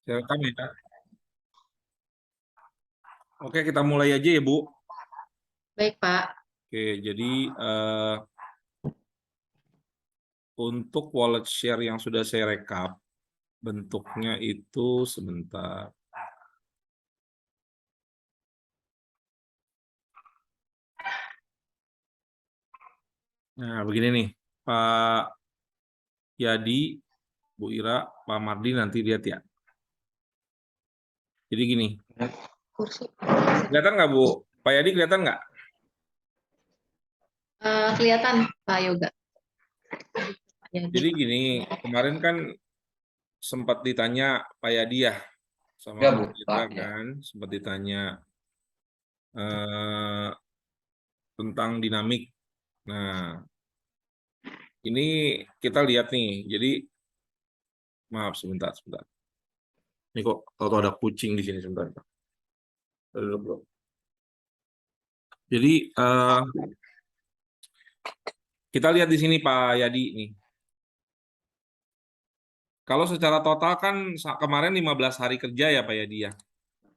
Saya rekam ya. Oke, kita mulai aja ya, Bu. Baik, Pak. Oke, jadi untuk wallet share yang sudah saya rekap, bentuknya itu sebentar. Nah, begini nih, Pak Yadi, Bu Ira, Pak Mardi nanti lihat ya. Jadi gini, Kursi. kelihatan nggak, Bu? Pak Yadi kelihatan nggak? Kelihatan, Pak Yoga. Jadi gini, kemarin kan sempat ditanya Pak Yadi ya, sama Ya, Pak Bu, Ira Pak, ya. kan, sempat ditanya eh, tentang dinamik. Nah, ini kita lihat nih. Jadi, maaf sebentar. Ini kok tahu ada kucing di sini sebentar. Aduh, bro. Jadi kita lihat di sini Pak Yadi nih. Kalau secara total kan kemarin 15 hari kerja ya Pak Yadi ya.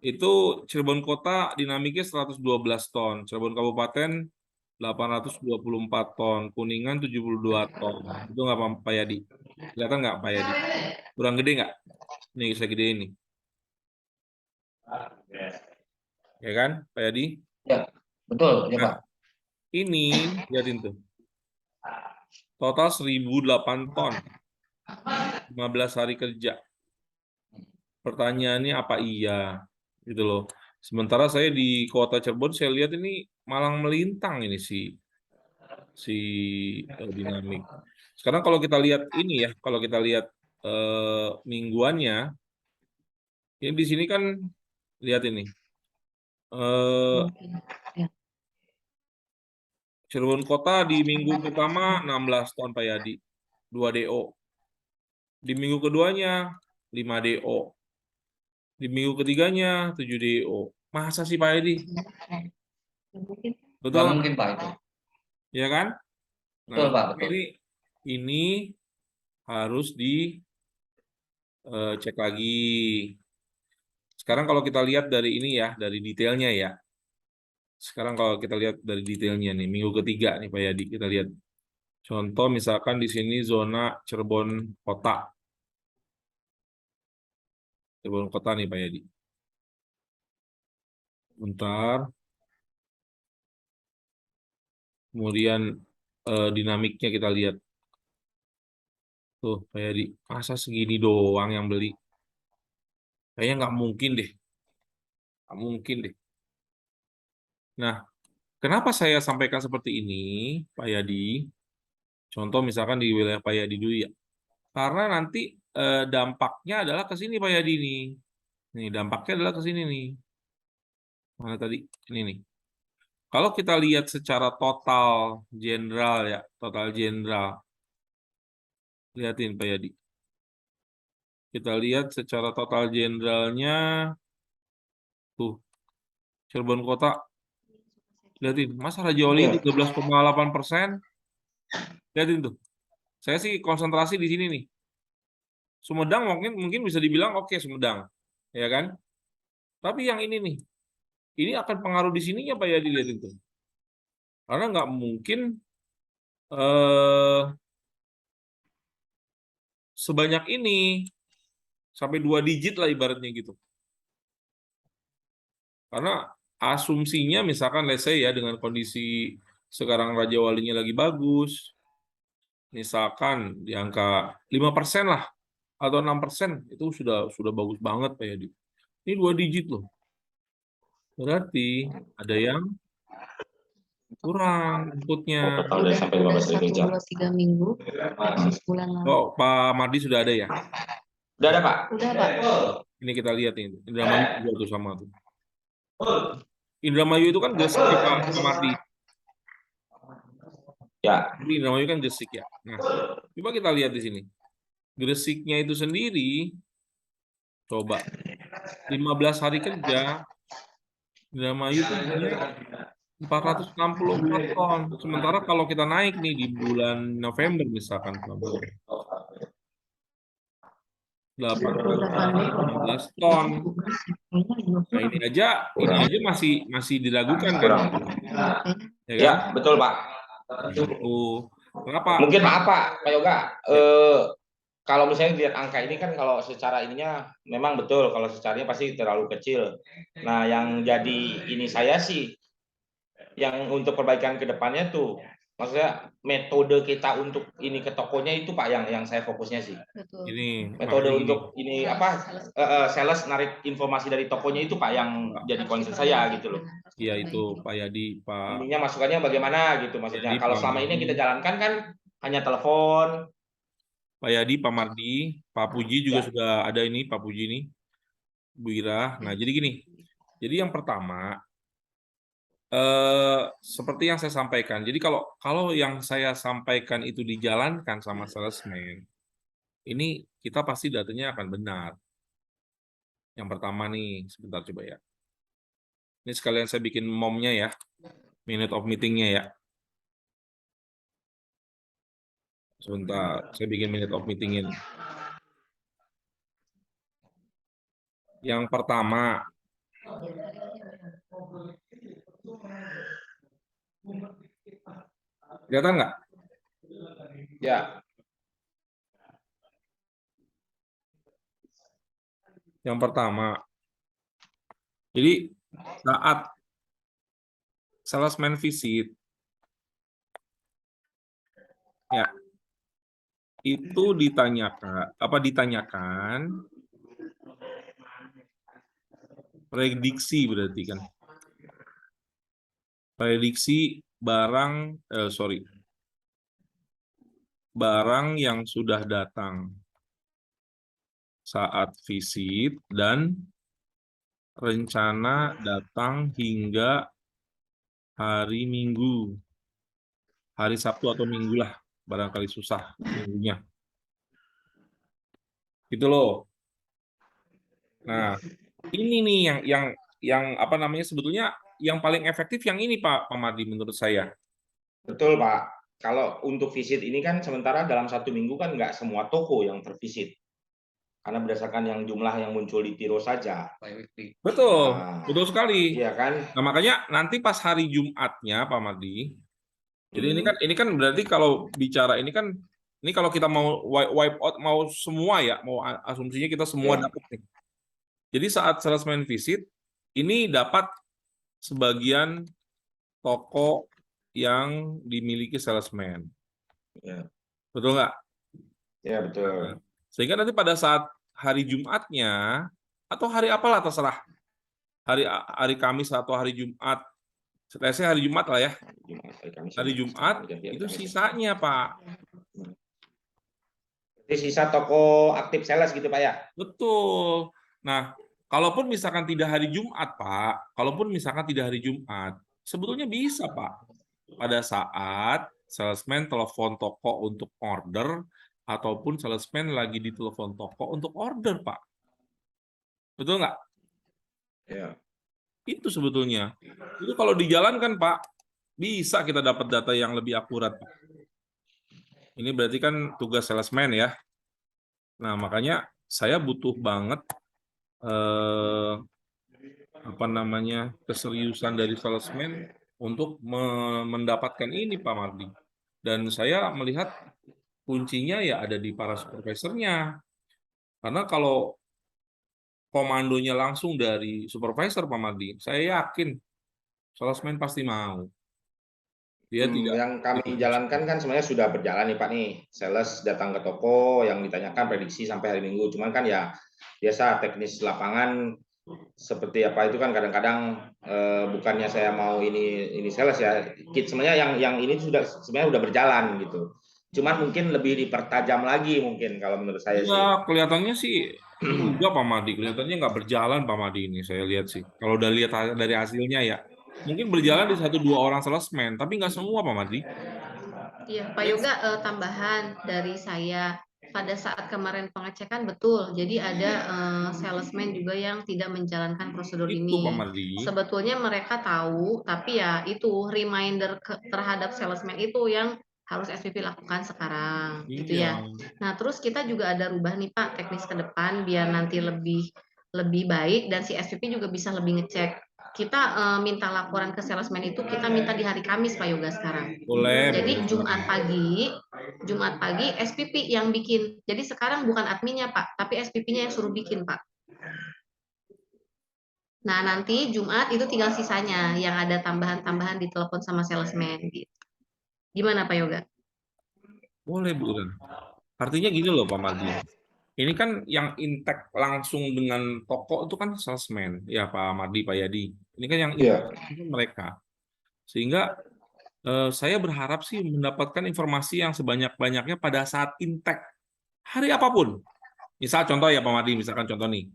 Itu Cirebon Kota dinamiknya 112 ton, Cirebon Kabupaten 824 ton, Kuningan 72 ton. Itu nggak Pak Yadi? Kelihatan nggak Pak Yadi? Kurang gede nggak? Nih saya gede ini. Ya kan Pak Yadi? Ya, betul, ya, Nah, Pak. ini lihatin tuh. Total 1008 ton, 15 hari kerja. Pertanyaannya apa iya? Gitu loh. Sementara saya di kota Cirebon, saya lihat ini malang melintang ini si dinamik. Sekarang kalau kita lihat ini ya, kalau kita lihat mingguannya, ini di sini kan lihat ini. Ya. Cirebon Kota di minggu pertama 16 ton Pak Yadi, 2 DO. Di minggu keduanya 5 DO. Di minggu ketiganya 7 DO. Masa sih Pak Yadi? Mungkin. Betul Nggak nggak? mungkin, Pak, itu. Ya kan? Nah, Betul, Pak, betul. ini harus dicek lagi. Sekarang kalau kita lihat dari ini ya, dari detailnya ya. Sekarang kalau kita lihat dari detailnya nih, minggu ketiga nih Pak Yadi, kita lihat. Contoh misalkan di sini zona Cirebon Kota. Cirebon Kota nih Pak Yadi. Bentar. Kemudian dinamiknya kita lihat. Tuh Pak Yadi, masa segini doang yang beli? Kayaknya nggak mungkin deh. Nggak mungkin deh. Nah, kenapa saya sampaikan seperti ini, Pak Yadi? Contoh misalkan di wilayah Pak Yadi dulu ya. Karena nanti dampaknya adalah ke sini Pak Yadi nih. Nih, dampaknya adalah ke sini nih. Mana tadi? Ini nih. Kalau kita lihat secara total jenderal ya, total jenderal. Lihatin Pak Yadi. Kita lihat secara total jenderalnya tuh Cirebon Kota. Lihatin, masa Raja Wali 13,8%. Lihatin tuh. Saya sih konsentrasi di sini nih. Sumedang mungkin bisa dibilang oke Sumedang, ya kan? Tapi yang ini nih, ini akan pengaruh di sininya Pak Yadi lihat itu. Karena nggak mungkin eh, sebanyak ini sampai 2 digit lah ibaratnya gitu. Karena asumsinya misalkan let's say ya dengan kondisi sekarang Raja Walinya lagi bagus, misalkan di angka 5% lah atau 6% itu sudah bagus banget Pak Yadi. Ini 2 digit loh. Berarti ada yang kurang inputnya. Udah sampai 1, 2, 3 minggu. Bulan lalu. Oh, Pak Mardi sudah ada ya? Udah ada, Pak? Udah, Pak. Ini kita lihat ini. Indramayu juga tuh sama tuh. Indramayu itu kan Gresik ya Pak Mardi. Ya. Jadi Indramayu kan Gresik ya. Nah, coba kita lihat di sini. Gresiknya itu sendiri, coba 15 hari kerja, Indramayu tuh punya 464 ton. Sementara kalau kita naik nih di bulan November misalkan, 15 ton. Nah, ini aja masih diragukan kan, Kurang. ya kan? Ya, betul Pak. Itu kenapa? Mungkin maaf Pak Yoga. Kalau misalnya lihat angka ini kan kalau secara ininya memang betul, kalau secaranya pasti terlalu kecil. Nah, yang jadi ini saya sih yang untuk perbaikan ke depannya tuh, maksudnya metode kita untuk ini ke tokonya itu Pak yang saya fokusnya sih. Ini Metode makanya untuk ini apa sales narik informasi dari tokonya itu Pak yang jadi concern saya gitu loh. Iya itu Pak Yadi, Pak Ininya masukannya bagaimana gitu maksudnya. Yadi, Kalau Pak selama ini yang Mardi, kita jalankan kan hanya telepon. Pak Yadi, Pak Mardi, Pak Puji juga Ya. sudah ada ini, Pak Puji ini, Bu Ira. Nah, jadi gini. Jadi yang pertama, seperti yang saya sampaikan. Jadi kalau yang saya sampaikan itu dijalankan sama salesman, ini kita pasti datanya akan benar. Yang pertama nih, sebentar coba ya. Ini sekalian saya bikin momnya ya, minute of meetingnya ya. Sebentar, saya bikin minute of meetingnya nih. Yang pertama, kelihatan nggak? Ya. Yang pertama, jadi saat salesman visit, ya itu ditanyakan prediksi berarti kan, prediksi barang yang sudah datang saat visit dan rencana datang hingga hari Minggu, hari Sabtu atau Minggu lah, barangkali susah minggunya. Gitu loh. Nah, ini nih yang apa namanya sebetulnya yang paling efektif yang ini Pak Mardi menurut saya. Betul Pak. Kalau untuk visit ini kan sementara dalam 1 minggu kan nggak semua toko yang tervisit. Karena berdasarkan yang jumlah yang muncul di Tiro saja. Betul, Nah, betul sekali. iya kan? Nah, makanya nanti pas hari Jumatnya Pak Mardi, jadi ini kan berarti kalau bicara ini kalau kita mau wipe out mau semua ya, mau asumsinya kita semua Ya. dapat nih. Jadi saat salesman visit ini dapat sebagian toko yang dimiliki salesman. Ya. Betul nggak? Ya betul. Nah, sehingga nanti pada saat hari Jumatnya atau hari apalah terserah, hari Kamis atau hari Jumat, saya hari Jumat lah ya. Hari Jumat itu sisanya Pak. Jadi sisa toko aktif sales gitu Pak ya? Betul. Nah, kalaupun misalkan tidak hari Jumat Pak, kalaupun misalkan tidak hari Jumat, sebetulnya bisa Pak. Pada saat salesman telepon toko untuk order ataupun salesman lagi di telepon toko untuk order Pak. Betul nggak? Ya. Itu sebetulnya. Itu kalau dijalankan Pak, bisa kita dapat data yang lebih akurat Pak. Ini berarti kan tugas salesman ya. Nah, makanya saya butuh banget keseriusan dari salesman untuk mendapatkan ini Pak Mardi. Dan saya melihat kuncinya ya ada di para supervisornya. Karena kalau komandonya langsung dari supervisor Pak Mardi, saya yakin salesman pasti mau. Dia tidak. Yang kami jalankan kan sebenarnya sudah berjalan nih Pak nih. Sales datang ke toko yang ditanyakan prediksi sampai hari Minggu. Cuman kan ya biasa teknis lapangan seperti apa itu kan kadang-kadang bukannya saya mau ini sales ya. Sebenarnya yang ini sebenarnya udah berjalan gitu. Cuman mungkin lebih dipertajam lagi mungkin kalau menurut saya sih. Ya, kelihatannya sih enggak Pak Madi, kelihatannya nggak berjalan Pak Madi ini saya lihat sih. Kalau udah lihat dari hasilnya ya, mungkin berjalan di 1-2 orang salesman, tapi nggak semua Pak Madi. Iya, Pak Yoga, tambahan dari saya pada saat kemarin pengecekan betul. Jadi ada salesman juga yang tidak menjalankan prosedur Itu Pak ini. Mardi. Sebetulnya mereka tahu, tapi ya itu reminder terhadap salesman itu yang harus SPP lakukan sekarang, gitu Iya. ya. Nah, terus kita juga ada rubah nih Pak teknis ke depan biar nanti lebih baik dan si SPP juga bisa lebih ngecek. Kita minta laporan ke salesman itu kita minta di hari Kamis Pak Yoga sekarang. Boleh, boleh. Jadi Jumat pagi SPP yang bikin. Jadi sekarang bukan adminnya Pak, tapi SPP-nya yang suruh bikin Pak. Nah, nanti Jumat itu tinggal sisanya yang ada tambahan-tambahan di telepon sama salesman gitu. Gimana Pak Yoga? Boleh, Bu Ren. Artinya gini loh Pak Mardi. Ini kan yang intek langsung dengan toko itu kan salesman, ya Pak Mardi, Pak Yadi. Ini kan yang Iya. intek itu mereka. Sehingga saya berharap sih mendapatkan informasi yang sebanyak-banyaknya pada saat intek. Hari apapun. Misal contoh ya Pak Mardi, misalkan contoh nih.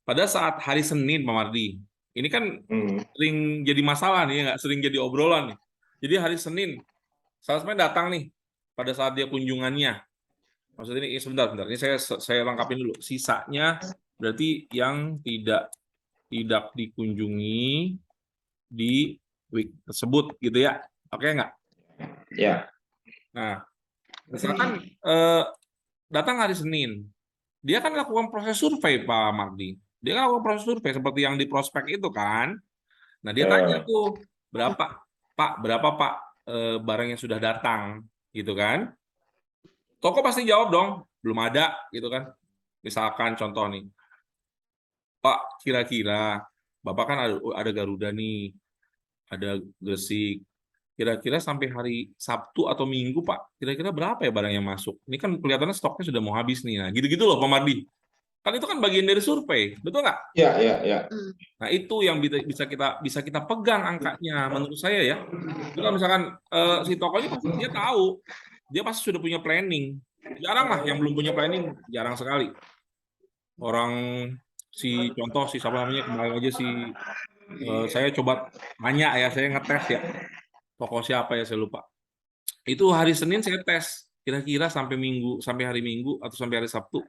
Pada saat hari Senin Pak Mardi. Ini kan sering jadi masalah nih, nggak sering jadi obrolan nih. Jadi hari Senin, salesman datang nih pada saat dia kunjungannya. Maksudnya ini sebentar. Ini saya lengkapin dulu. Sisanya berarti yang tidak dikunjungi di week tersebut gitu ya. Oke nggak? Ya. Nah, misalkan datang hari Senin, dia kan lakukan proses survei Pak Mardi. Dia kan lakukan proses survei seperti yang di prospek itu kan. Nah, dia tanya tuh berapa Pak barang yang sudah datang gitu kan. Toko pasti jawab dong, belum ada gitu kan. Misalkan contoh nih, Pak, kira-kira Bapak kan ada Garuda nih, ada Gresik. Kira-kira sampai hari Sabtu atau Minggu, Pak, kira-kira berapa ya barang yang masuk? Ini kan kelihatannya stoknya sudah mau habis nih. Nah, gitu-gitu loh, Pak Mardi. Kan itu kan bagian dari survei, betul nggak? Iya, iya, iya. Nah, itu yang bisa kita pegang angkanya, menurut saya ya. Jadi kalau misalkan si tokonya pasti dia tahu, dia pasti sudah punya planning. Jarang lah yang belum punya planning, jarang sekali. Orang contoh siapa namanya kemarin aja saya coba tanya ya, saya ngetes ya toko siapa ya saya lupa. Itu hari Senin saya tes kira-kira sampai hari Minggu atau sampai hari Sabtu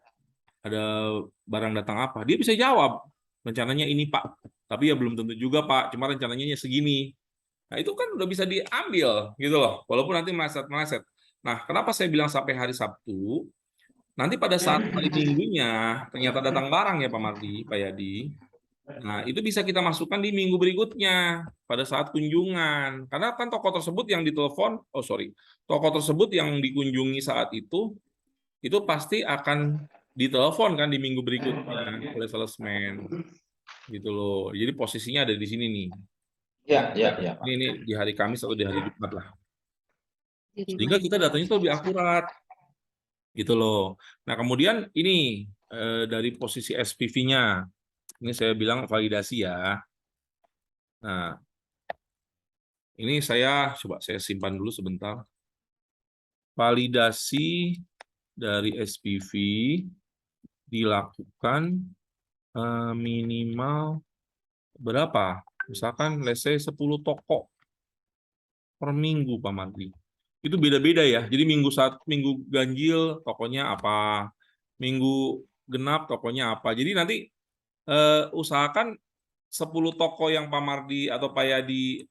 ada barang datang apa. Dia bisa jawab rencananya ini Pak, tapi ya belum tentu juga Pak, cuma rencananya segini. Nah itu kan udah bisa diambil gitu loh, walaupun nanti meleset. Nah kenapa saya bilang sampai hari Sabtu? Nanti pada saat hari Minggunya ternyata datang barang ya Pak Mardi, Pak Yadi. Nah, itu bisa kita masukkan di minggu berikutnya pada saat kunjungan. Karena kan toko tersebut yang ditelepon, toko tersebut yang dikunjungi saat itu pasti akan ditelepon kan di minggu berikutnya oleh salesman. Gitu loh. Jadi posisinya ada di sini nih. Iya, iya, iya, Pak. Ini di hari Kamis atau di hari Jumat lah. Sehingga kita datanya itu lebih akurat. Gitu loh. Nah, kemudian ini dari posisi SPV-nya. Ini saya bilang validasi ya. Nah, ini saya simpan dulu sebentar. Validasi dari SPV dilakukan minimal berapa? Misalkan let's say 10 toko per minggu Pak Mardi. Itu beda-beda ya. Jadi minggu ganjil tokonya apa? Minggu genap tokonya apa? Jadi nanti usahakan 10 toko yang Pak Mardi atau Pak Yadi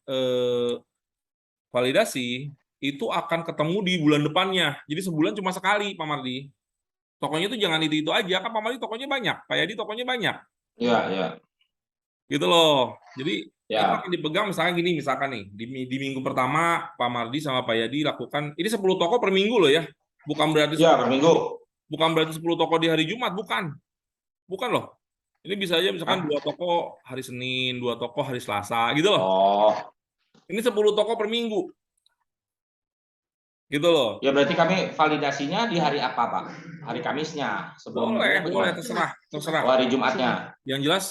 validasi itu akan ketemu di bulan depannya. Jadi sebulan cuma sekali Pak Mardi. Tokonya itu jangan itu aja, kan Pak Mardi tokonya banyak, Pak Yadi tokonya banyak. Iya, iya. Gitu loh. Jadi itu Ya. akan dipegang misalkan nih, di minggu pertama Pak Mardi sama Pak Yadi lakukan ini 10 toko per minggu loh ya. Bukan berarti Iya, per minggu. bukan berarti 10 toko di hari Jumat, bukan. Bukan loh. Ini bisa aja misalkan 2 toko hari Senin, 2 toko hari Selasa gitu loh. Oh. Ini 10 toko per minggu. Gitu loh. Ya berarti kami validasinya di hari apa, Pak? Hari Kamisnya sebelum Boleh, terserah. Oh, hari Jumatnya. Yang jelas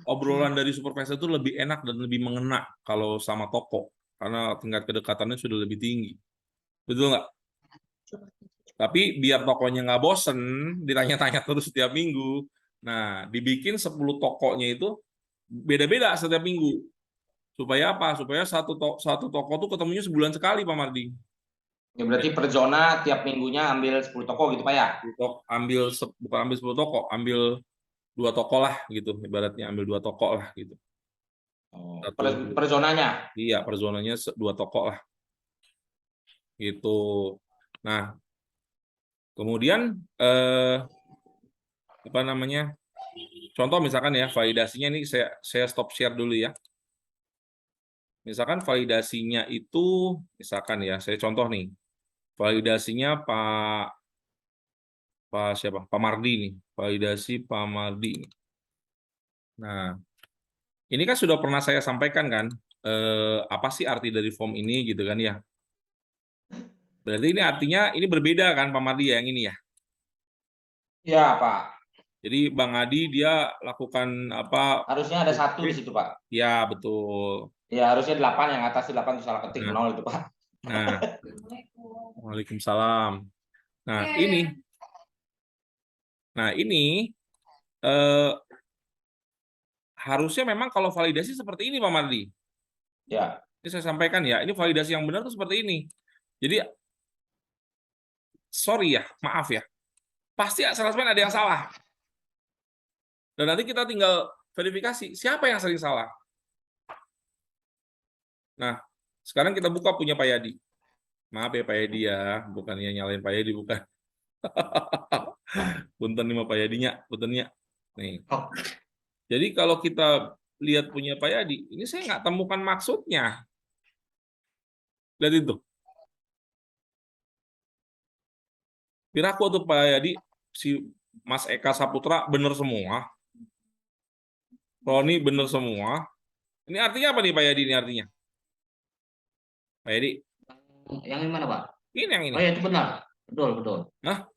obrolan dari supervisor itu lebih enak dan lebih mengena kalau sama toko karena tingkat kedekatannya sudah lebih tinggi. Betul nggak? Tapi biar tokonya nggak bosen ditanya-tanya terus setiap minggu. Nah, dibikin 10 tokonya itu beda-beda setiap minggu. Supaya apa? Supaya satu toko tuh ketemunya sebulan sekali, Pak Mardi. Ya berarti per zona tiap minggunya ambil 10 toko gitu, Pak ya? Bukan ambil 10 toko, ambil 2 toko lah gitu. Ibaratnya ambil 2 toko lah gitu. Oh, per zonanya? Iya, per zonanya 2 toko lah. gitu. Nah, kemudian apa namanya? Contoh misalkan ya, validasinya ini saya stop share dulu ya. Misalkan validasinya itu, misalkan ya, saya contoh nih, validasinya Pak siapa? Pak Mardi nih, validasi Pak Mardi. Nah, ini kan sudah pernah saya sampaikan kan, apa sih arti dari form ini gitu kan ya. Berarti ini artinya ini berbeda kan Pak Mardi ya yang ini ya. Iya, Pak. Jadi Bang Adi dia lakukan apa? Harusnya ada 1 di situ, Pak. Ya betul. Ya, harusnya 8, yang atas 8 itu salah ketik, Nah, 0 itu, Pak. nah, Waalaikumsalam. Nah ini eh, harusnya memang kalau validasi seperti ini Pak Mardi. Ya. Ini saya sampaikan ya, ini validasi yang benar tuh seperti ini. Jadi sorry ya, maaf ya, pasti salesman ada yang salah. Dan nanti kita tinggal verifikasi siapa yang sering salah. Nah, sekarang kita buka punya Pak Yadi. Maaf ya Pak Yadi ya, bukannya nyalain Pak Yadi, bukan. Punten nih Pak Yadinya, puntennya. Nih. Oh. Jadi kalau kita lihat punya Pak Yadi, ini saya nggak temukan maksudnya. Lihat itu. Piraku tuh Pak Yadi, si Mas Eka Saputra bener semua. Roni bener semua. Ini artinya apa nih Pak Yadi ini artinya? Pak Yadi, Yang ini mana, Pak? ini yang ini. Oh ya, itu benar. Betul, betul. Nah,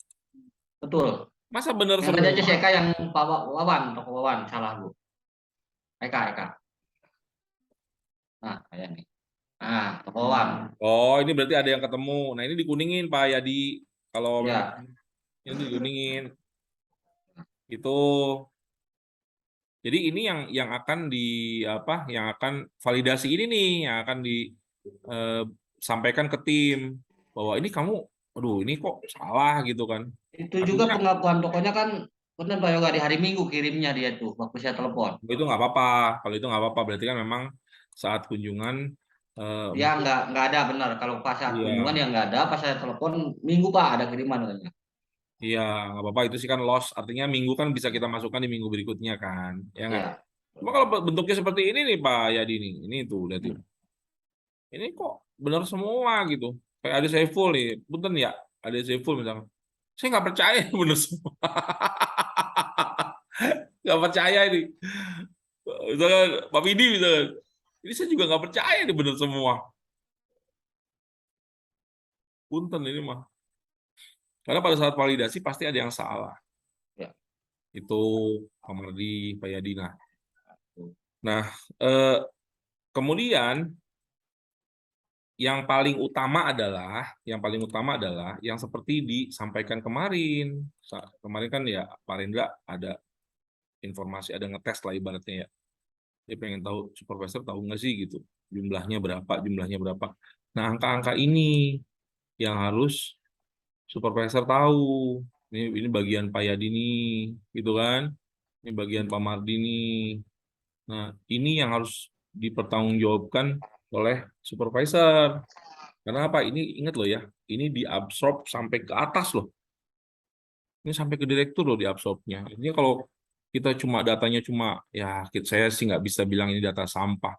Betul. masa bener Yang semua? ada JCK yang Pak Toko Wawan, salah, Bu. Eka. Nah, kayak nih. Nah, Toko Wawan. Oh, ini berarti ada yang ketemu. Nah, ini dikuningin Pak Yadi. Kalau Ya. ini dikuningin. Itu. Jadi ini yang akan yang akan validasi ini nih, yang akan disampaikan ke tim bahwa ini kamu, aduh ini kok salah gitu kan. Itu juga Artinya pengakuan tokonya kan benar Pak Yoga di hari Minggu kirimnya dia tuh waktu saya telepon. itu nggak apa-apa. Kalau itu nggak apa-apa, berarti kan memang saat kunjungan Ya nggak ada benar. Kalau pas saat kunjungan iya, ya nggak ada. Pas saya telepon Minggu Pak ada kiriman katanya. iya nggak apa-apa. Itu sih kan loss. Artinya minggu kan bisa kita masukkan di minggu berikutnya kan, ya nggak? Ya. Cuma kalau bentuknya seperti ini nih Pak Yadi nih, ini tuh lihat ini. Ini kok benar semua gitu. Kayak ada Saiful nih, punten ya, ada Saiful misalnya. Saya nggak percaya benar semua. Nggak percaya ini. Misalkan Pak Widi misalkan. Ini saya juga nggak percaya ini benar semua. Punten ini mah. Karena pada saat validasi pasti ada yang salah. Ya. Itu Pak Mardi, Pak Yadina. Nah, eh, kemudian yang paling utama adalah yang seperti disampaikan kemarin. Kemarin kan ya Pak Rendra ada informasi, ada ngetes lah ibaratnya ya. Dia pengen tahu supervisor tahu nggak sih gitu jumlahnya berapa. Nah angka-angka ini yang harus supervisor tahu. Ini bagian Pak Yadi nih, gitu kan? Ini bagian Pak Mardi nih. Nah ini yang harus dipertanggungjawabkan oleh supervisor. Karena apa? Ini ingat loh ya, ini diabsorb sampai ke atas loh. Ini sampai ke direktur loh diabsorbnya. Ini kalau kita cuma datanya cuma ya saya sih nggak bisa bilang ini data sampah.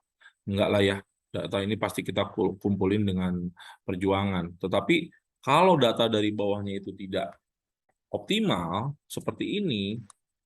Enggak lah ya. Data ini pasti kita kumpulin dengan perjuangan. Tetapi kalau data dari bawahnya itu tidak optimal seperti ini,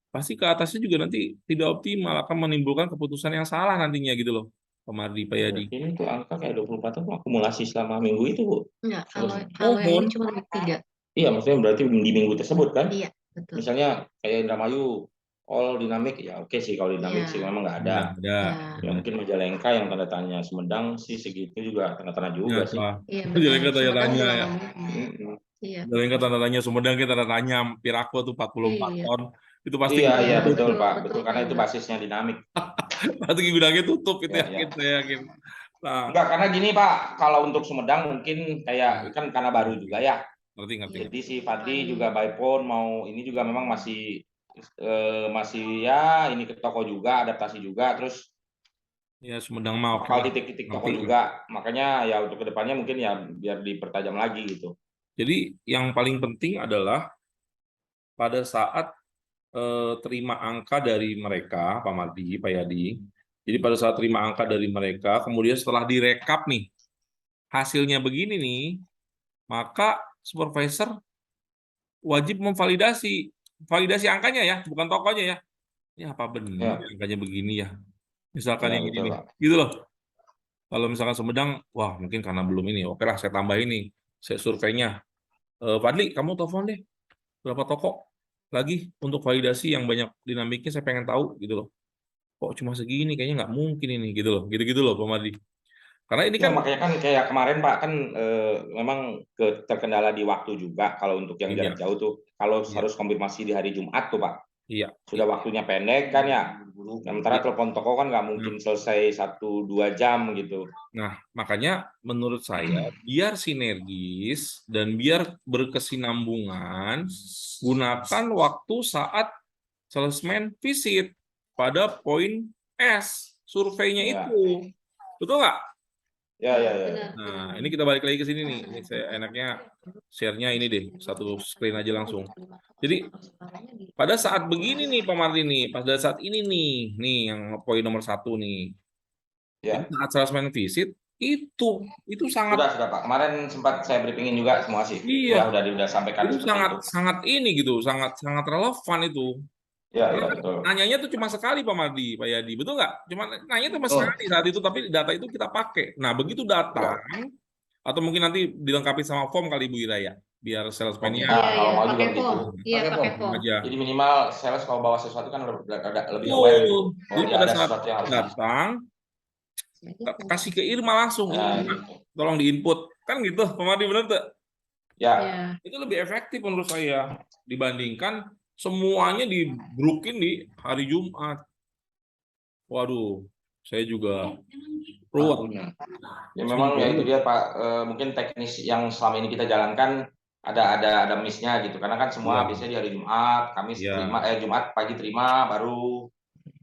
pasti ke atasnya juga nanti tidak optimal, akan menimbulkan keputusan yang salah nantinya gitu loh. Pak Mardi, Pak Yadi. Ini tuh angka kayak 24 itu akumulasi selama minggu itu, Bu. Enggak, kalau yang ini cuma 3. Iya, maksudnya berarti di minggu tersebut kan? Iya, betul. Misalnya kayak Indramayu all dinamik ya oke sih kalau dinamik sih memang nggak ada. Ada. Ya mungkin Majalengka yang tanda tanya Sumedang sih segitu juga tanda tanya juga sih. Iya, Jalan betul. tanya tanya ya. Iya. Jalan tanda tanya Sumedang kita tanda tanya Pirako tuh 44 Iya. ton. Itu pasti Iya betul betul, Pak, betul, betul karena itu Pak. basisnya dinamik. pasti gudangnya tutup itu Ya, yakin saya yakin. Nah, enggak karena gini Pak, kalau untuk Sumedang mungkin kayak kan karena baru juga ya. ngerti. Jadi si Fadli juga by phone mau ini juga memang masih ya ini ke toko juga adaptasi juga terus Ya Sumedang mau hafal titik-titik toko nanti. juga. Makanya ya untuk kedepannya mungkin ya biar dipertajam lagi gitu. Jadi yang paling penting adalah pada saat terima angka dari mereka, Pak Mardi, Pak Yadi. Jadi pada saat terima angka dari mereka, kemudian setelah direkap nih, hasilnya begini nih, maka supervisor wajib validasi angkanya ya, bukan tokonya ya. Ini apa benar Ya, angkanya begini ya? Misalkan ya yang ini betul nih, Pak. gitu loh. Kalau misalkan Sumedang, wah mungkin karena belum ini, oke lah saya tambah ini, saya surveinya. Fadli, kamu telepon deh berapa toko lagi untuk validasi yang banyak dinamiknya saya pengen tahu gitu loh. Kok cuma segini kayaknya nggak mungkin ini gitu loh, gitu-gitu loh Pak Mardi. Karena ini Ya kan makanya kan kayak kemarin Pak kan memang terkendala di waktu juga kalau untuk yang iya jarak jauh tuh kalau iya harus konfirmasi di hari Jumat tuh Pak iya sudah waktunya pendek kan ya. Sementara iya. telepon toko kan nggak Nah, mungkin selesai 1-2 jam gitu. nah, makanya menurut saya biar sinergis dan biar berkesinambungan, gunakan waktu saat salesman visit pada poin S surveinya Ya, itu. Betul nggak? ya, ya, ya. Benar, Nah, benar. ini kita balik lagi ke sini nih. Ini saya enaknya share-nya ini deh, satu screen aja langsung. Jadi pada saat begini nih Pak Martin nih, pada saat ini nih yang poin nomor 1 nih. Jadi Ya, saat salesman visit itu sangat sudah Pak. Kemarin sempat saya briefingin juga semua sih. iya, Udah sampaikan itu seperti sangat itu. sangat ini gitu, sangat sangat relevan itu. Ya, Karena ya betul. nanyanya tuh cuma sekali Pak Mardi, Pak Yadi, betul nggak? Cuma nanya cuma Betul. sekali saat itu, tapi data itu kita pakai. Nah begitu datang, Ya. atau mungkin nanti dilengkapi sama form kali Bu Ira ya, biar Oke. salesman-nya Iya, Nah, kalau iya, mau juga pakai begitu. form. Iya, Pakai pakai form. form. aja. Jadi minimal sales kalau bawa sesuatu kan lebih aware Betul. gitu. Oh Jadi ya pada ada saat sesuatu yang harus di. datang, kasih ke Irma langsung, ini Nah, Irma, gitu. tolong diinput. Kan gitu, Pak Mardi, bener tuh? Ya, Iya. Itu lebih efektif menurut saya dibandingkan semuanya dibrukin di hari Jumat. Waduh, saya juga ruwet. waktunya. Ya Saya memang juga ya itu ruwet. dia Pak. Mungkin teknis yang selama ini kita jalankan ada miss-nya gitu. Karena kan semua Iya, biasanya di hari Jumat, Kamis terima, iya, Jumat pagi terima, baru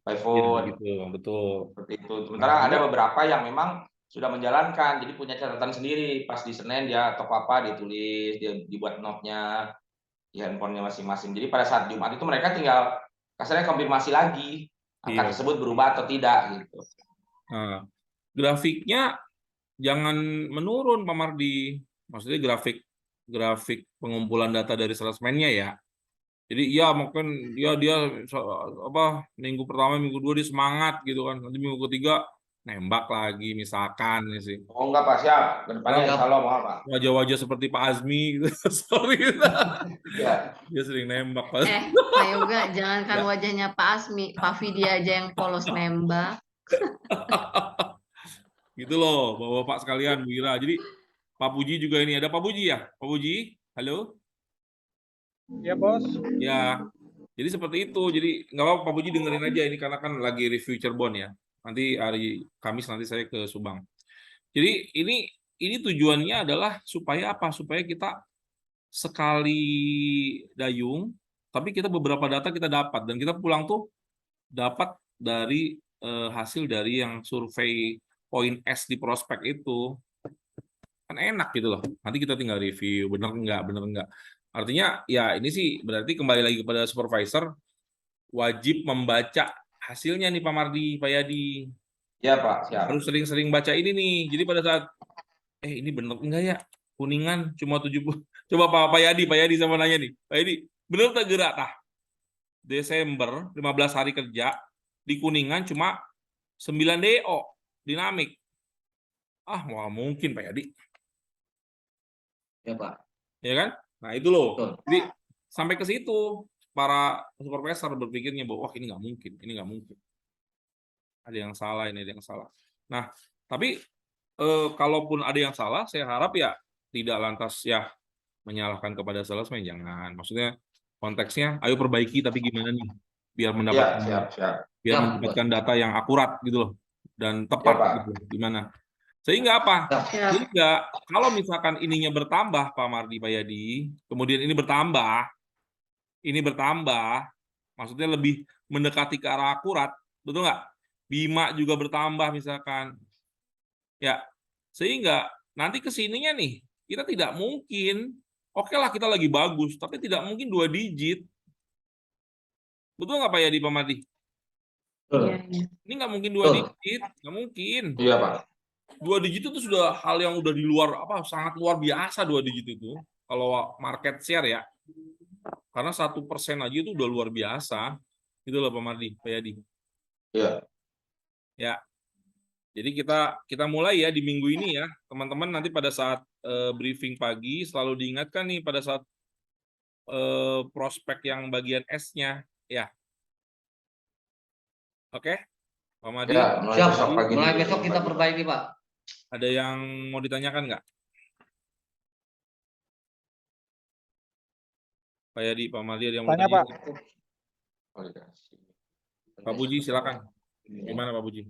by iya phone. begitu, betul. Seperti itu. Nah, Sementara ada sehingga beberapa yang memang sudah menjalankan, jadi punya catatan sendiri. Pas di Senin dia toko apa ditulis, dia dibuat note-nya di handphonenya masing-masing. Jadi pada saat Jumat itu mereka tinggal kasarnya konfirmasi lagi angka iya. tersebut berubah atau tidak gitu. Nah, grafiknya jangan menurun Pak Mardi. Maksudnya grafik grafik pengumpulan data dari salesman-nya ya. Jadi ya mungkin dia apa minggu pertama minggu kedua dia semangat gitu kan. Nanti minggu ketiga nembak lagi misalkan nih sih. Oh enggak Pak, siap. Ya, Kedepannya insya Allah mau Pak. wajah-wajah seperti Pak Azmi gitu. Sorry. Ya, Dia sering nembak Pak. Pak Yoga, jangankan Ya. wajahnya Pak Asmi, Pak Vidi aja yang polos nembak. Gitu loh, Bapak-bapak sekalian, Bu Ira. Jadi Pak Puji juga ini ada Pak Puji ya? Pak Puji, halo? Ya bos, Ya, jadi seperti itu. Jadi nggak apa-apa Pak Puji dengerin aja ini karena kan lagi review Cirebon ya. Nanti hari Kamis nanti saya ke Subang. Jadi ini tujuannya adalah supaya apa? Supaya kita sekali dayung, tapi kita beberapa data kita dapat dan kita pulang tuh dapat dari hasil dari yang survei poin S di prospek itu kan enak gitu loh. Nanti kita tinggal review bener enggak. Artinya ya ini sih berarti kembali lagi kepada supervisor wajib membaca hasilnya nih Pak Mardi, Pak Yadi. ya Pak, siap. Harus sering-sering baca ini nih. Jadi pada saat ini bener enggak ya? Kuningan cuma 70. Coba Pak Yadi sama nanya nih. Pak Yadi, bener tak gerak tah? Desember 15 hari kerja di Kuningan cuma 9 DO dinamik. Wah mungkin Pak Yadi. Ya Pak. Ya kan? Nah itu loh. Betul. Jadi sampai ke situ para supervisor berpikirnya bahwa wah ini nggak mungkin. Ada yang salah ini, ada yang salah. Nah, tapi kalaupun ada yang salah, saya harap ya tidak lantas ya menyalahkan kepada salesman, jangan. Maksudnya konteksnya, ayo perbaiki tapi gimana nih biar Ya, siap. biar mendapatkan data yang akurat gitu loh dan Ya tepat Pak. gitu. Gimana? Sehingga apa? Ya. Sehingga kalau misalkan ininya bertambah Pak Mardi, Pak Yadi, kemudian ini bertambah, maksudnya lebih mendekati ke arah akurat, betul nggak? Bima juga bertambah misalkan. Ya, sehingga nanti kesininya nih, kita tidak mungkin, oke lah kita lagi bagus, tapi tidak mungkin 2 digit. Betul nggak Pak Yadi, Pak Madi? Iya, iya. Ini nggak mungkin 2 Betul. digit, nggak mungkin. Iya, Pak. 2 digit itu sudah hal yang udah di luar, sangat luar biasa 2 digit itu. Kalau market share ya. Karena 1% aja itu udah luar biasa. Itu loh Pak Madi, Pak Yadi. Iya. Ya, jadi kita mulai ya di minggu ini ya, teman-teman. Nanti pada saat briefing pagi selalu diingatkan nih pada saat prospek yang bagian S-nya, ya. Oke, Pak Madi. Ya, mulai Siap, besok pagi. mulai besok kita perbaiki, Pak. Ada yang mau ditanyakan nggak? Pak Yadi, Pak Madi, ada yang mau Tanya, Pak. ditanyakan? Pak Puji, silakan. Gimana Pak Puji?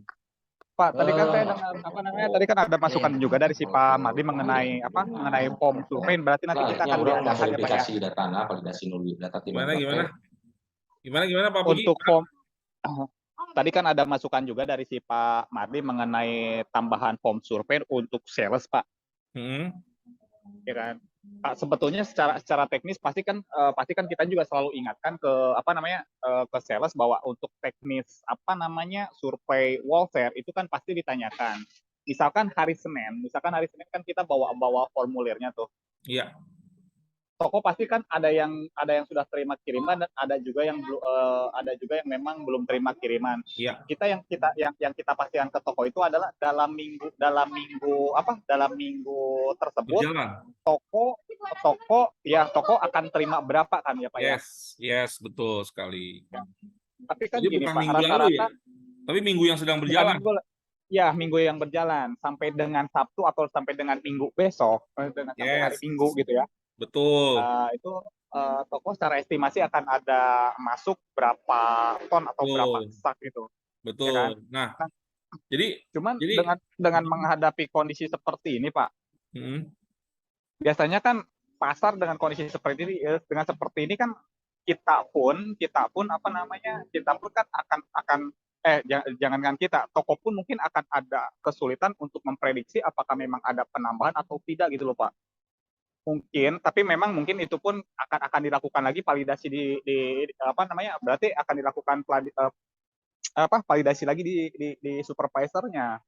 Pak, tadi kan saya dengar apa namanya? Tadi kan ada masukan juga dari si Pak Madi mengenai form survei. Berarti nanti kita akan diadakan ya, Pak, ya. verifikasi data, validasi data tim. Gimana Pak Puji? Untuk form tadi kan ada masukan juga dari si Pak Madi mengenai tambahan form survei untuk sales, Pak. Ya kan? Pak, sebetulnya secara teknis pasti kan kita juga selalu ingatkan ke ke sales bahwa untuk teknis survei wallfare itu kan pasti ditanyakan. Misalkan hari Senin kan kita bawa formulirnya tuh. Iya. Toko pasti kan ada yang sudah terima kiriman dan ada juga yang memang belum terima kiriman. Iya. Yang kita pastikan ke toko itu adalah dalam minggu tersebut Berjalan. toko akan terima berapa kan ya Pak ya? Yes, betul sekali. Tapi kan Jadi gini bukan Pak, minggu lalu rata-rata ya, tapi minggu yang sedang berjalan. Minggu yang berjalan sampai dengan Sabtu atau sampai dengan Minggu besok, sampai hari Minggu gitu ya. Betul. Itu toko secara estimasi akan ada masuk berapa ton atau berapa sak gitu. Betul. Ya kan? Nah, jadi dengan menghadapi kondisi seperti ini, Pak. Biasanya kan pasar dengan kondisi seperti ini kan kita pun kan jangankan kita, toko pun mungkin akan ada kesulitan untuk memprediksi apakah memang ada penambahan atau tidak gitu loh, Pak. Tapi memang mungkin itu pun akan dilakukan lagi validasi berarti akan dilakukan validasi lagi di supervisornya.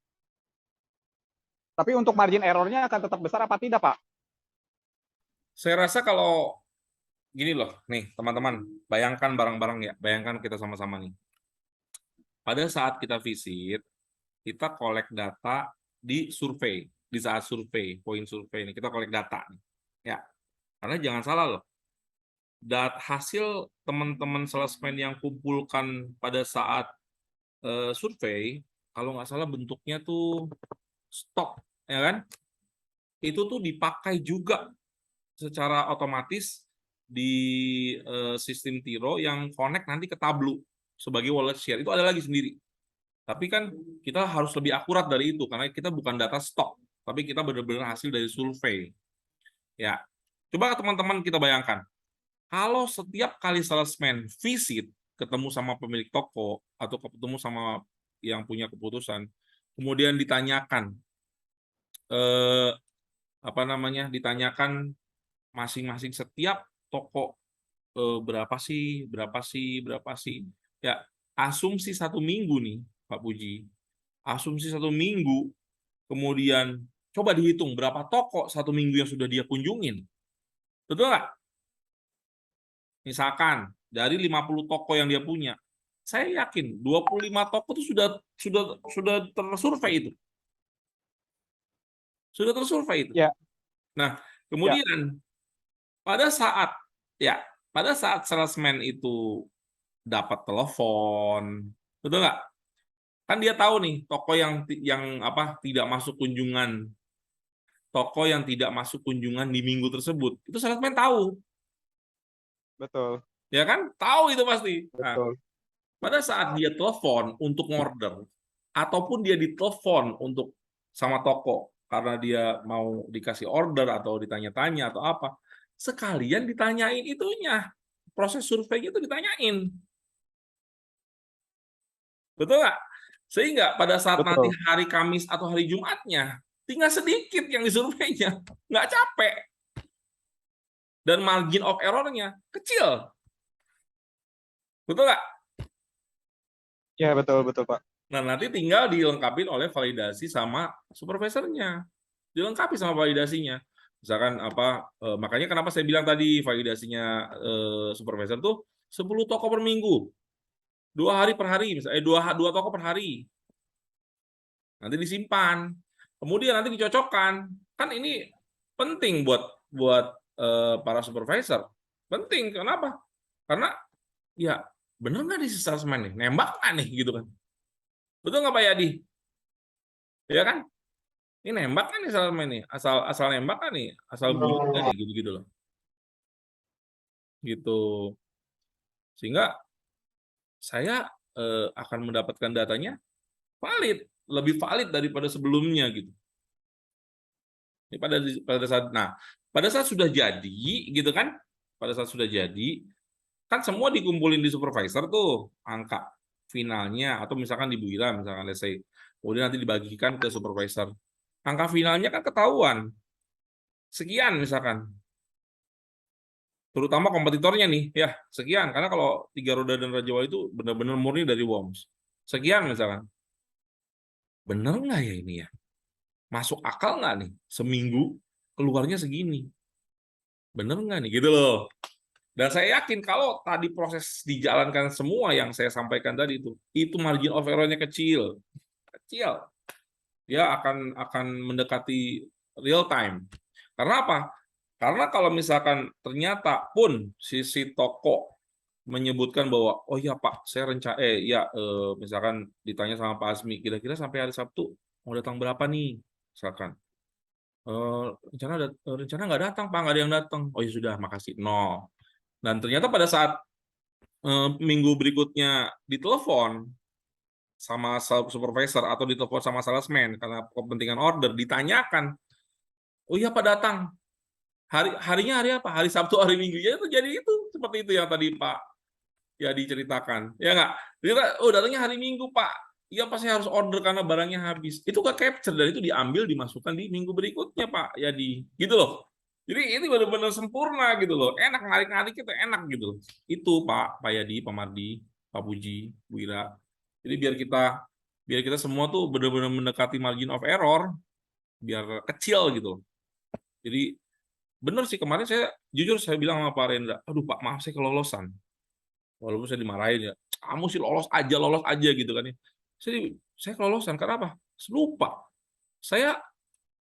Tapi untuk margin error-nya akan tetap besar apa tidak, Pak? Saya rasa kalau gini loh, nih teman-teman, bayangkan bareng-bareng ya, bayangkan kita sama-sama nih. Pada saat kita visit, kita collect data di survei, di saat survei, poin survei ini kita collect data nih. Ya, karena jangan salah loh, hasil teman-teman salesman yang kumpulkan pada saat survei, kalau nggak salah bentuknya tuh stok, ya kan? Itu tuh dipakai juga secara otomatis di sistem Tiro yang connect nanti ke Tableau sebagai wallet share. Itu ada lagi sendiri. Tapi kan kita harus lebih akurat dari itu, karena kita bukan data stok, tapi kita benar-benar hasil dari survei. Ya, coba teman-teman kita bayangkan, kalau setiap kali salesman visit, ketemu sama pemilik toko atau ketemu sama yang punya keputusan, kemudian ditanyakan, ditanyakan masing-masing setiap toko berapa sih, ya asumsi 1 minggu nih Pak Puji, asumsi 1 minggu, kemudian coba dihitung berapa toko 1 minggu yang sudah dia kunjungin. Betul nggak? Misalkan dari 50 toko yang dia punya, saya yakin 25 toko itu sudah tersurvei itu. Sudah tersurvei itu. Ya. Nah, kemudian pada saat salesman itu dapat telepon, betul nggak? Kan dia tahu nih toko yang tidak masuk kunjungan, toko yang tidak masuk kunjungan di minggu tersebut, itu salesman tahu. Betul. Ya kan? Tahu itu pasti. Betul. Nah, pada saat dia telepon untuk order, ataupun dia ditelepon untuk sama toko karena dia mau dikasih order atau ditanya-tanya atau apa, sekalian ditanyain itunya, proses surveinya itu ditanyain. Betul nggak? Sehingga pada saat nanti Betul. hari Kamis atau hari Jumatnya, tinggal sedikit yang disurveinya, nggak capek. Dan margin of error-nya kecil. Betul nggak? Ya, betul Pak. Nah, nanti tinggal dilengkapi oleh validasi sama supervisornya. Dilengkapi sama validasinya. Misalkan makanya kenapa saya bilang tadi validasinya supervisor tuh 10 toko per minggu. 2 hari per hari, misalnya 2 toko per hari. Nanti disimpan. Kemudian nanti dicocokkan. Kan ini penting buat para supervisor. Penting, kenapa? Karena ya bener nggak di salesman nih? Nembak nggak nih gitu kan? Betul nggak Pak Yadi? Ya kan? Ini nembak kan nih salesman nih? Asal nembak kan nih? Asal bunyi kan nih? Gitu-gitu loh. Gitu. Sehingga saya akan mendapatkan datanya valid, lebih valid daripada sebelumnya gitu. Ini pada saat sudah jadi gitu kan? Pada saat sudah jadi kan semua dikumpulin di supervisor tuh angka finalnya atau misalkan di Bu Ira misalkan let's say. Kemudian nanti dibagikan ke supervisor. Angka finalnya kan ketahuan. Sekian misalkan. Terutama kompetitornya nih, ya sekian. Karena kalau 3 Roda dan Raja Wali itu benar-benar murni dari WOMS. Sekian misalkan. Bener nggak ya ini ya? Masuk akal nggak nih? Seminggu keluarnya segini. Bener nggak nih? Gitu loh. Dan saya yakin kalau tadi proses dijalankan semua yang saya sampaikan tadi itu margin of error-nya kecil. Kecil. Dia akan mendekati real time. Karena apa? Karena kalau misalkan ternyata pun si toko menyebutkan bahwa oh ya Pak, saya misalkan ditanya sama Pak Asmi, kira-kira sampai hari Sabtu mau datang berapa nih? Misalkan rencana nggak datang Pak, nggak ada yang datang. Oh ya sudah, makasih. No. Dan ternyata pada saat minggu berikutnya ditelepon sama supervisor atau ditelepon sama salesman karena kepentingan order, ditanyakan, oh iya Pak datang. Harinya hari apa? Hari Sabtu, hari Minggu. Ya itu jadi itu seperti itu yang tadi Pak ya diceritakan. Ya nggak? Datangnya hari Minggu Pak. Iya Pak, saya harus order karena barangnya habis. Itu ke capture dan itu diambil dimasukkan di minggu berikutnya Pak. Ya gitu loh. Jadi ini benar-benar sempurna gitu loh. Enak ngarik-ngarik itu enak gitu loh. Itu Pak Yadi, Pak Mardi, Pak Puji, Bu Ira. Jadi biar kita semua tuh benar-benar mendekati margin of error biar kecil gitu loh. Jadi benar sih kemarin jujur saya bilang sama Pak Rendra, aduh Pak maaf saya kelolosan. Walaupun saya dimarahin ya, kamu sih lolos aja gitu kan ya. Saya kelolosan karena apa? Lupa.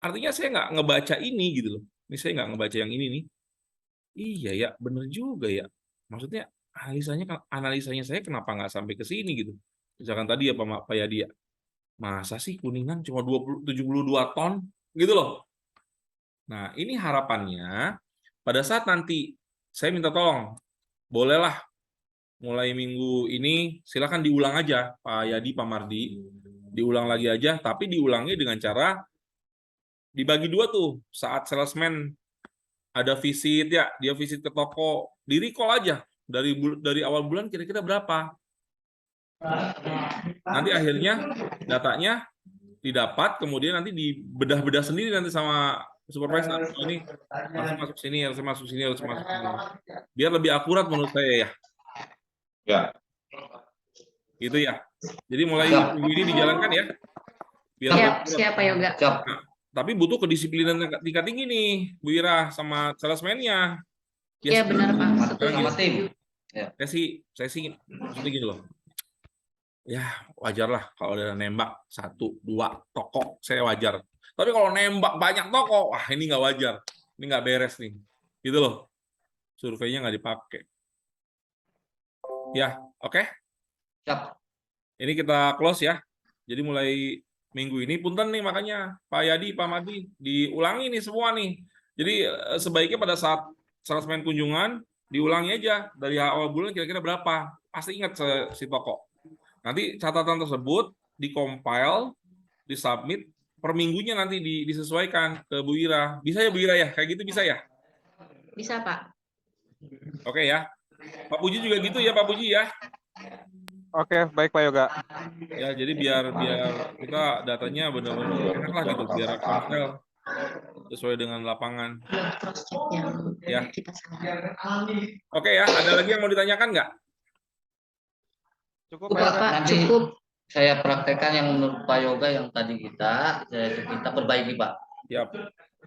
Artinya saya nggak ngebaca ini gitu loh. Ini saya nggak ngebaca yang ini nih. Iya ya, bener juga ya. Maksudnya analisanya saya kenapa nggak sampai ke sini gitu. Misalkan tadi ya Pak Yadi ya, masa sih Kuningan cuma 72 ton gitu loh. Nah, ini harapannya pada saat nanti saya minta tolong, bolehlah mulai minggu ini silakan diulang aja Pak Yadi, Pak Mardi, diulang lagi aja, tapi diulangi dengan cara dibagi 2 tuh. Saat salesman ada visit ya, dia visit ke toko, di recall aja dari awal bulan kira-kira berapa. Nanti akhirnya datanya didapat, kemudian nanti dibedah-bedah sendiri nanti sama supervisor. Ini harus masuk sini, harus masuk sini, harus masuk sini. Biar lebih akurat menurut saya ya. Ya. Gitu ya. Jadi mulai minggu ini dijalankan ya. Biar siap Pak Yoga. Nah, tapi butuh kedisiplinan tingkat tinggi nih, Bu Ira sama salesman-nya. Iya benar Pak. Sama tim. Saya sih maksudnya gini loh. Ya wajar lah kalau ada nembak 1, 2 toko, saya wajar. Tapi kalau nembak banyak toko, wah ini nggak wajar, ini nggak beres nih, gitu loh. Surveinya nggak dipakai. Ya, oke. Siap. Ini kita close ya. Jadi mulai minggu ini, punten nih makanya Pak Yadi, Pak Madi, diulangi nih semua nih. Jadi sebaiknya pada saat salesman kunjungan, diulangi aja dari awal bulan kira-kira berapa. Pasti ingat si toko. Nanti catatan tersebut di-compile, di-submit, per minggunya nanti disesuaikan ke Bu Ira. Bisa ya Bu Ira ya? Kayak gitu bisa ya? Bisa Pak. Oke ya. Pak Puji juga gitu ya Pak Puji ya? Oke, baik Pak Yoga. Ya, jadi biar kita datanya benar-benar enak lah gitu, biar Komsel sesuai dengan lapangan. Cross check yang Ya. kita salah. Oke ya, ada lagi yang mau ditanyakan nggak? Cukup Cukup, Pak Yoga. Pak. Nanti Cukup. saya praktekkan yang menurut Pak Yoga yang tadi kita perbaiki, Pak. Siap.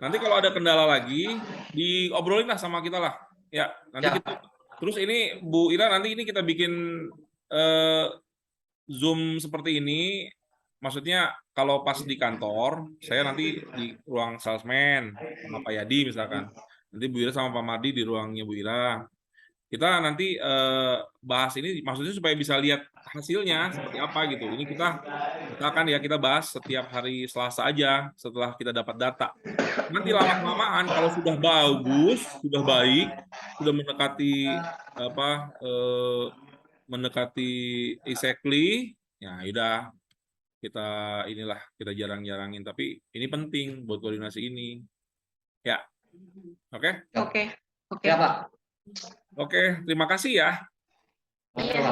Nanti kalau ada kendala lagi, diobrolin lah sama kita lah. Ya, nanti Siap. kita. Terus ini Bu Ira, nanti ini kita bikin Zoom seperti ini. Maksudnya kalau pas di kantor, saya nanti di ruang salesman sama Pak Yadi misalkan. Nanti Bu Ira sama Pak Mardi di ruangnya Bu Ira. Kita nanti bahas ini, maksudnya supaya bisa lihat hasilnya seperti apa gitu. Ini kita akan ya kita bahas setiap hari Selasa aja setelah kita dapat data. Nanti lama-kelamaan kalau sudah bagus, sudah baik, sudah mendekati exactly, ya udah kita jarang-jarangin. Tapi ini penting buat koordinasi ini. Ya, oke? Oke. Ya, Pak. Oke, terima kasih ya. Iya.